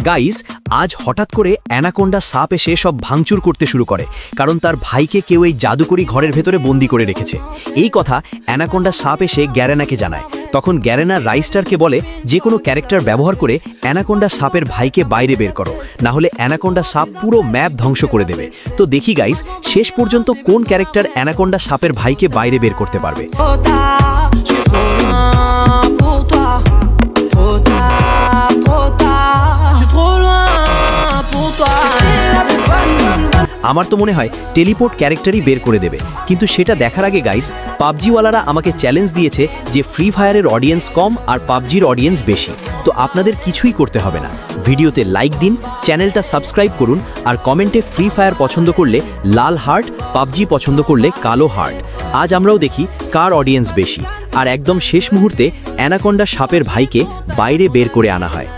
Guys, আজ হঠাৎ করে অ্যানাকোন্ডা সাপ এসে সব ভাঙচুর করতে শুরু করে, কারণ তার ভাইকে কেউ এই জাদুকরি ঘরের ভেতরে বন্দি করে রেখেছে। এই কথা অ্যানাকোন্ডা সাপ এসে গ্যারেনাকে জানায়। তখন গ্যারেনা রাইস্টারকে বলে, যে কোনো ক্যারেক্টার ব্যবহার করে অ্যানাকোন্ডা সাপের ভাইকে বাইরে বের করো, না হলে অ্যানাকোন্ডা সাপ পুরো ম্যাপ ধ্বংস করে দেবে। তো দেখি গাইস, শেষ পর্যন্ত কোন ক্যারেক্টার অ্যানাকোন্ডা সাপের ভাইকে বাইরে বের করতে পারবে। আমার তো মনে হয় টেলিপোর্ট ক্যারেক্টারই বের করে দেবে, কিন্তু সেটা দেখার আগে গাইস, পাবজিওয়ালারা আমাকে চ্যালেঞ্জ দিয়েছে যে ফ্রি ফায়ারের অডিয়েন্স কম আর পাবজির অডিয়েন্স বেশি। তো আপনাদের কিছুই করতে হবে না, ভিডিওতে লাইক দিন, চ্যানেলটা সাবস্ক্রাইব করুন, আর কমেন্টে ফ্রি ফায়ার পছন্দ করলে লাল হার্ট, পাবজি পছন্দ করলে কালো হার্ট। আজ আমরাও দেখি কার অডিয়েন্স বেশি, আর একদম শেষ মুহূর্তে অ্যানাকোন্ডা সাপের ভাইকে বাইরে বের করে আনা হয়।